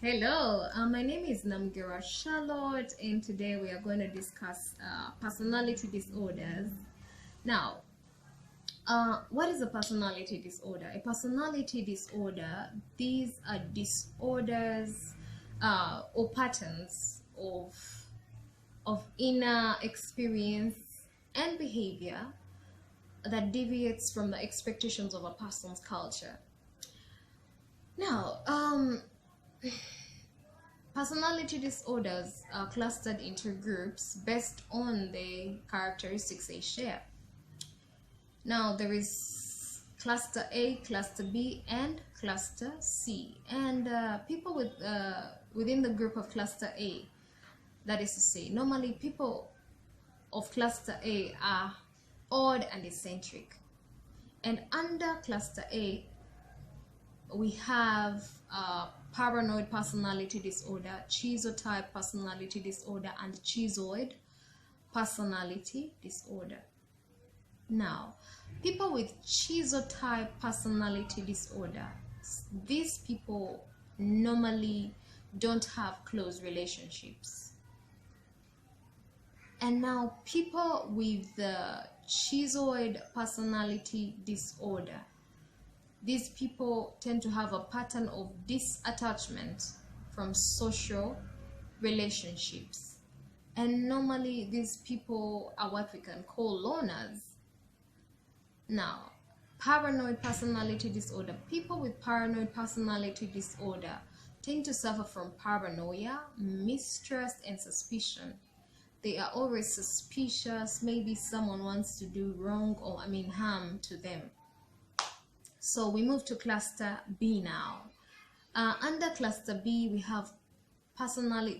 Hello, my name is Namgira Charlotte, and today we are going to discuss personality disorders. Now, what is a personality disorder? A personality disorder, these are disorders or patterns of inner experience and behavior that deviates from the expectations of a person's culture. Now, personality disorders are clustered into groups based on the characteristics they share. Now, there is cluster A, cluster B, and cluster C. And people within the group of cluster A, that is to say, normally people of cluster A are odd and eccentric. And under cluster A, we have paranoid personality disorder, schizotype personality disorder, and schizoid personality disorder. Now, people with schizotype personality disorder, these people normally don't have close relationships. And now, people with the schizoid personality disorder, these people tend to have a pattern of disattachment from social relationships. And normally these people are what we can call loners. Now, paranoid personality disorder. People with paranoid personality disorder tend to suffer from paranoia, mistrust, and suspicion. They are always suspicious. Maybe someone wants to do wrong or harm to them. So we move to cluster B now. Under cluster B, we have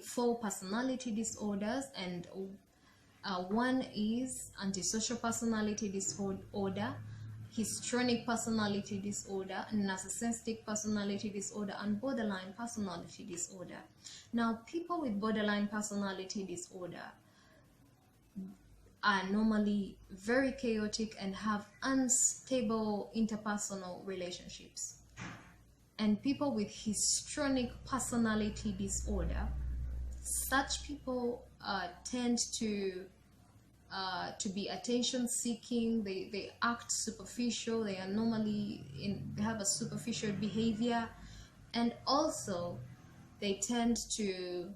four personality disorders, and one is antisocial personality disorder, histrionic personality disorder, narcissistic personality disorder, and borderline personality disorder. Now, people with borderline personality disorder are normally very chaotic and have unstable interpersonal relationships. And people with histrionic personality disorder, such people tend to be attention seeking. They act superficial. They are normally they have a superficial behavior, and also they tend to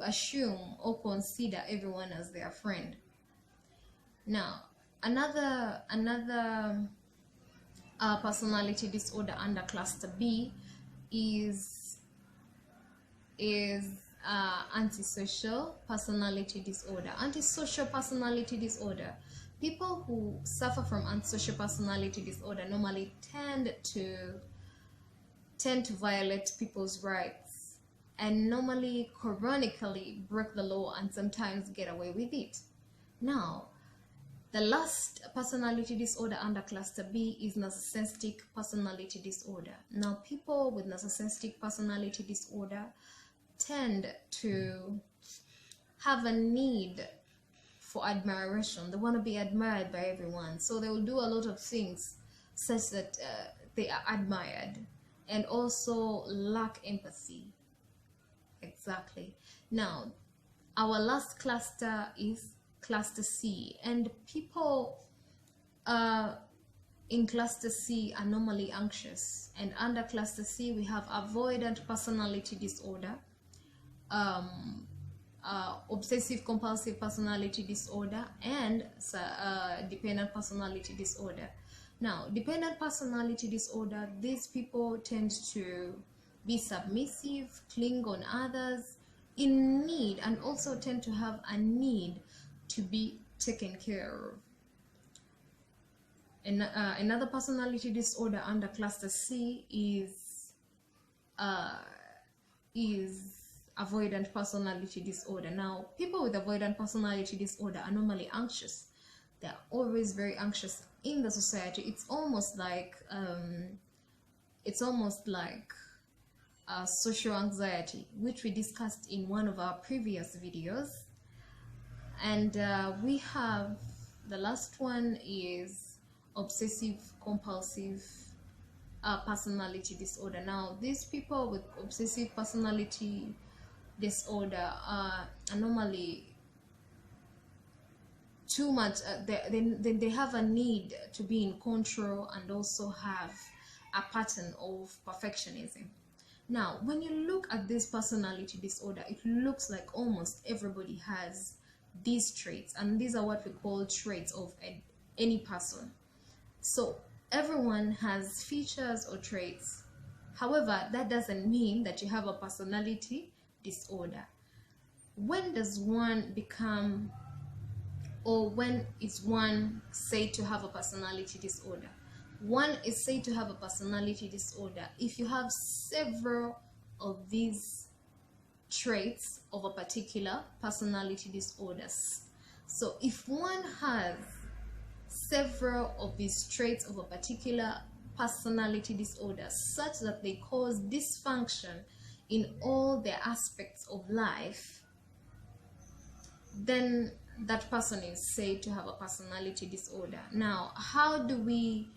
assume or consider everyone as their friend. Now, another personality disorder under cluster B is antisocial personality disorder. Antisocial personality disorder. People who suffer from antisocial personality disorder normally tend to violate people's rights, and normally chronically break the law and sometimes get away with it. Now, the last personality disorder under cluster B is narcissistic personality disorder. Now, people with narcissistic personality disorder tend to have a need for admiration. They want to be admired by everyone, so they will do a lot of things such that they are admired, and also lack empathy. Exactly. Now, our last cluster is cluster C, and people in cluster C are normally anxious. And under cluster C, we have avoidant personality disorder, obsessive compulsive personality disorder, and dependent personality disorder. Now, dependent personality disorder, these people tend to be submissive, cling on others, in need, and also tend to have a need to be taken care of. And another personality disorder under cluster C is avoidant personality disorder. Now, people with avoidant personality disorder are normally anxious. They're always very anxious in the society. It's almost like social anxiety, which we discussed in one of our previous videos. And we have the last one is obsessive compulsive personality disorder. Now, these people with obsessive personality disorder are normally too much. They have a need to be in control and also have a pattern of perfectionism. Now, when you look at this personality disorder, it looks like almost everybody has these traits, and these are what we call traits of any person. So everyone has features or traits. However, that doesn't mean that you have a personality disorder. When does one become, or when is one said to have a personality disorder? One is said to have a personality disorder if you have several of these traits of a particular personality disorders. So if one has several of these traits of a particular personality disorder such that they cause dysfunction in all their aspects of life, then that person is said to have a personality disorder. Now, how do we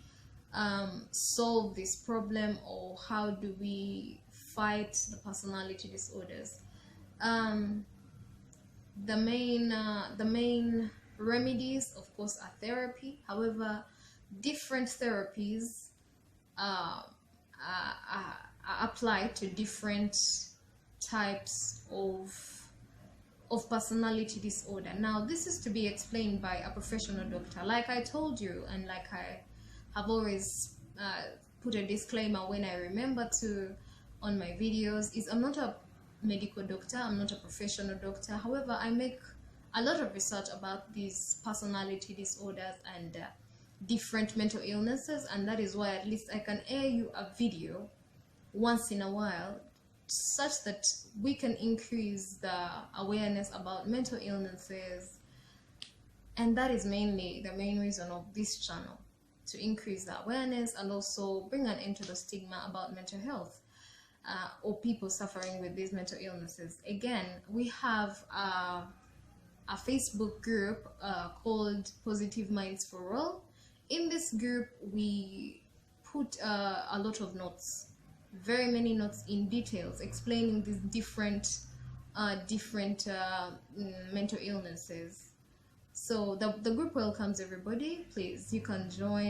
solve this problem, or how do we fight the personality disorders? The main remedies, of course, are therapy. However, different therapies are applied to different types of personality disorder. Now, this is to be explained by a professional doctor. Like I told you, and like I have always put a disclaimer when I remember to on my videos, is I'm not a medical doctor, I'm not a professional doctor. However, I make a lot of research about these personality disorders and different mental illnesses, and that is why at least I can air you a video once in a while such that we can increase the awareness about mental illnesses. And that is mainly the main reason of this channel, to increase the awareness and also bring an end to the stigma about mental health or people suffering with these mental illnesses. Again, we have a Facebook group called Positive Minds for All. In this group, we put a lot of notes, very many notes in details explaining these different mental illnesses. So the group welcomes everybody. Please, you can join.